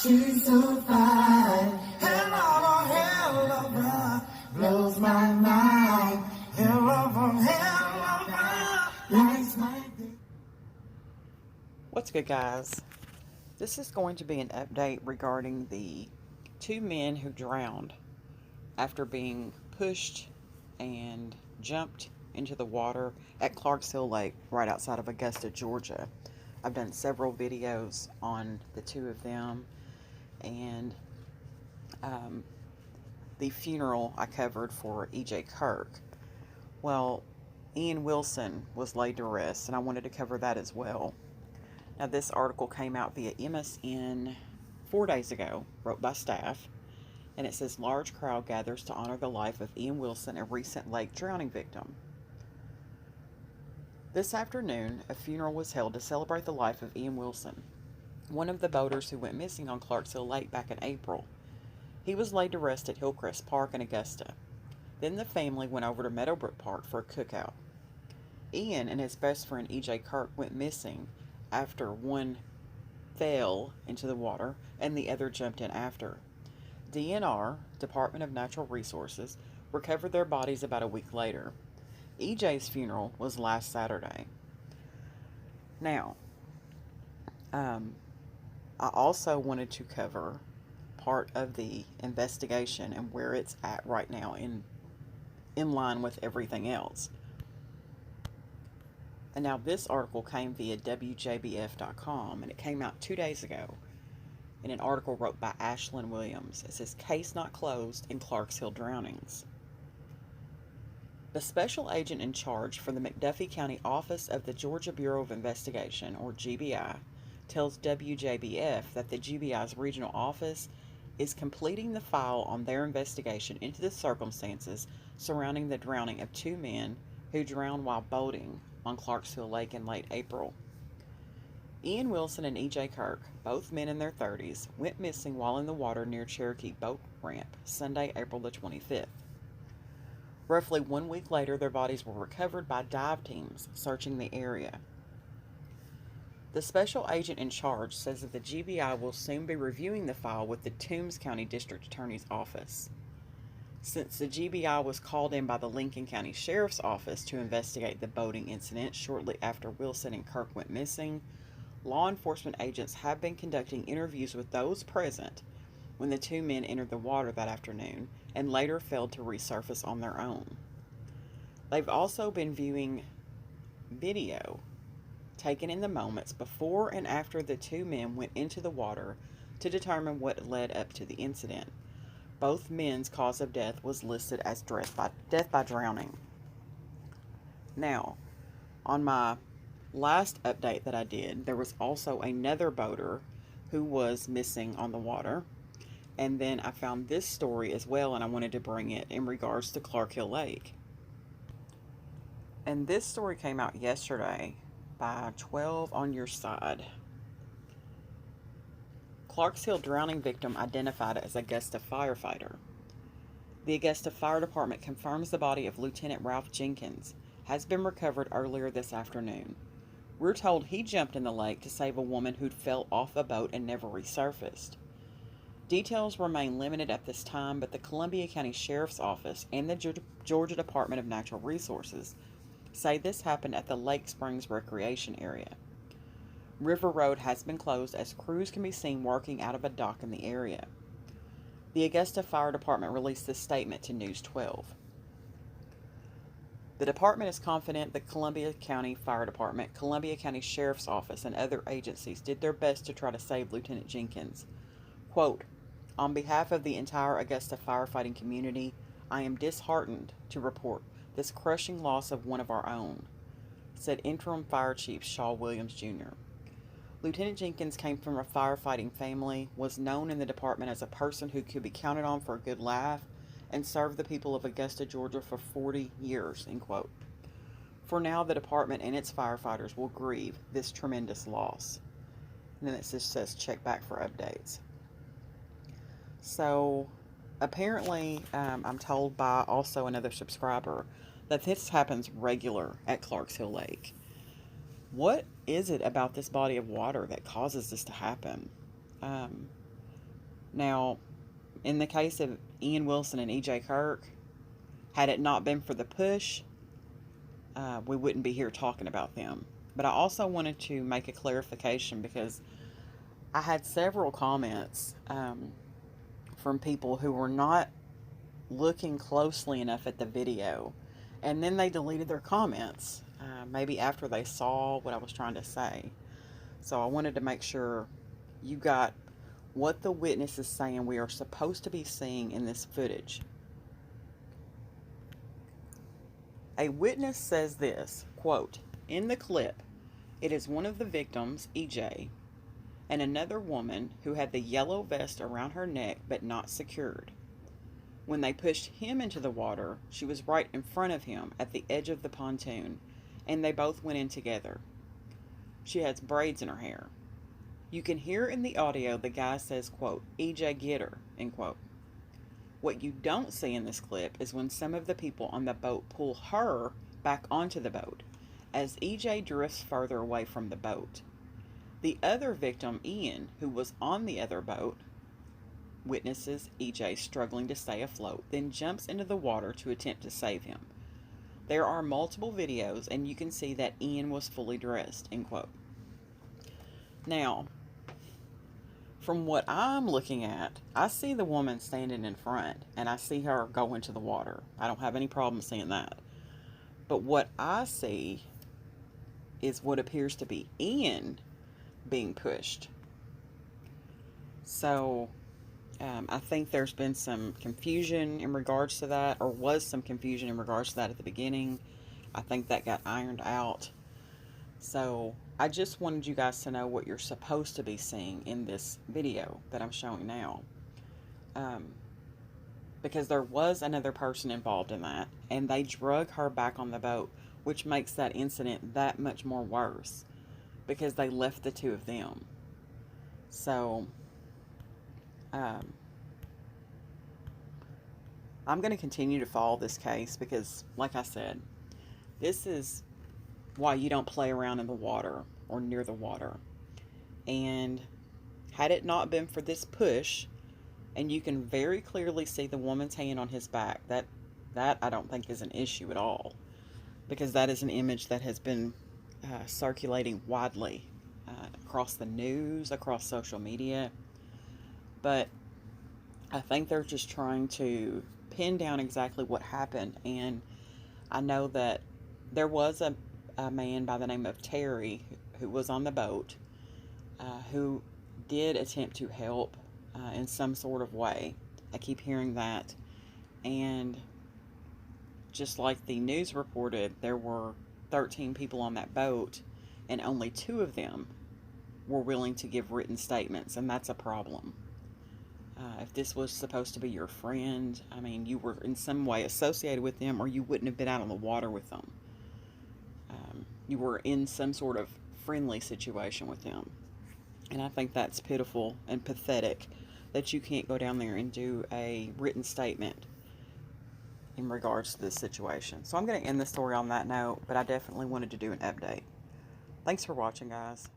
she's so fine. Hell of a blows my mind. Hell of a lights my day. What's good, guys? This is going to be an update regarding the two men who drowned after being pushed and jumped into the water at Clarksville Lake right outside of Augusta, Georgia. I've done several videos on the two of them, and the funeral I covered for EJ Kirk. Well, Eynn Wilson was laid to rest, and I wanted to cover that as well. Now, this article came out via MSN 4 days ago, wrote by staff, and it says, large crowd gathers to honor the life of Eynn Wilson, a recent lake drowning victim. This afternoon, a funeral was held to celebrate the life of Eynn Wilson, one of the boaters who went missing on Clarksville Lake back in April. He was laid to rest at Hillcrest Park in Augusta. Then the family went over to Meadowbrook Park for a cookout. Eynn and his best friend EJ Kirk went missing after one fell into the water and the other jumped in after. DNR, Department of Natural Resources, recovered their bodies about a week later. EJ's funeral was last Saturday. Now, I also wanted to cover part of the investigation and where it's at right now in line with everything else. And now this article came via WJBF.com, and it came out 2 days ago in an article wrote by Ashlyn Williams. It says, case not closed in Clarksville drownings. The special agent in charge for the McDuffie County Office of the Georgia Bureau of Investigation, or GBI, tells WJBF that the GBI's regional office is completing the file on their investigation into the circumstances surrounding the drowning of two men who drowned while boating on Clarksville Lake in late April. Eynn Wilson and EJ Kirk, both men in their 30s, went missing while in the water near Cherokee Boat Ramp Sunday, April the 25th. Roughly 1 week later, their bodies were recovered by dive teams searching the area. The special agent in charge says that the GBI will soon be reviewing the file with the Toombs County District Attorney's Office. Since the GBI was called in by the Lincoln County Sheriff's Office to investigate the boating incident shortly after Wilson and Kirk went missing, law enforcement agents have been conducting interviews with those present when the two men entered the water that afternoon and later failed to resurface on their own. They've also been viewing video taken in the moments before and after the two men went into the water to determine what led up to the incident. Both men's cause of death was listed as death by drowning. Now, on my last update that I did, there was also another boater who was missing on the water. And then I found this story as well, and I wanted to bring it in regards to Clarksville Lake. And this story came out yesterday by 12 on your side. Clarksville drowning victim identified as Augusta firefighter. The Augusta Fire Department confirms the body of Lieutenant Ralph Jenkins has been recovered earlier this afternoon. We're told he jumped in the lake to save a woman who'd fell off a boat and never resurfaced. Details remain limited at this time, but the Columbia County Sheriff's Office and the Georgia Department of Natural Resources say this happened at the Lake Springs Recreation Area. River Road has been closed as crews can be seen working out of a dock in the area. The Augusta Fire Department released this statement to News 12. The department is confident the Columbia County Fire Department, Columbia County Sheriff's Office, and other agencies did their best to try to save Lieutenant Jenkins. Quote, on behalf of the entire Augusta firefighting community, I am disheartened to report this crushing loss of one of our own, said Interim Fire Chief Shaw Williams, Jr. Lieutenant Jenkins came from a firefighting family, was known in the department as a person who could be counted on for a good laugh, and served the people of Augusta, Georgia for 40 years, end quote. For now, the department and its firefighters will grieve this tremendous loss. And then it just says check back for updates. So, apparently, I'm told by also another subscriber that this happens regular at Clarksville Lake. What is it about this body of water that causes this to happen? Now, in the case of Eynn Wilson and EJ Kirk, had it not been for the push, we wouldn't be here talking about them. But I also wanted to make a clarification because I had several comments from people who were not looking closely enough at the video, and then they deleted their comments, maybe after they saw what I was trying to say. So I wanted to make sure you got what the witness is saying we are supposed to be seeing in this footage. A witness says this, quote, "In the clip, it is one of the victims, EJ, and another woman who had the yellow vest around her neck but not secured. When they pushed him into the water, she was right in front of him at the edge of the pontoon, and they both went in together. She has braids in her hair. You can hear in the audio the guy says, quote, 'EJ, get her,' end quote. What you don't see in this clip is when some of the people on the boat pull her back onto the boat, as EJ drifts further away from the boat. The other victim, Eynn, who was on the other boat, witnesses EJ struggling to stay afloat, then jumps into the water to attempt to save him. There are multiple videos, and you can see that Eynn was fully dressed," end quote. Now, from what I'm looking at, I see the woman standing in front, and I see her go into the water. I don't have any problem seeing that. But what I see is what appears to be Eynn being pushed. So, I think there's been some confusion in regards to that, or was some confusion in regards to that at the beginning. I think that got ironed out. So, I just wanted you guys to know what you're supposed to be seeing in this video that I'm showing now. Because there was another person involved in that, and they drug her back on the boat, which makes that incident that much more worse, because they left the two of them. So, I'm going to continue to follow this case because, like I said, this is why you don't play around in the water or near the water. And had it not been for this push, and you can very clearly see the woman's hand on his back, that I don't think is an issue at all, because that is an image that has been circulating widely across the news, across social media. But I think they're just trying to pin down exactly what happened. And I know that there was a man by the name of Terry who was on the boat who did attempt to help in some sort of way. I keep hearing that. And just like the news reported, there were 13 people on that boat, and only 2 of them were willing to give written statements, and that's a problem. If this was supposed to be your friend, I mean, you were in some way associated with them, or you wouldn't have been out on the water with them. You were in some sort of friendly situation with them. And I think that's pitiful and pathetic that you can't go down there and do a written statement in regards to this situation. So I'm going to end the story on that note, but I definitely wanted to do an update. Thanks for watching, guys.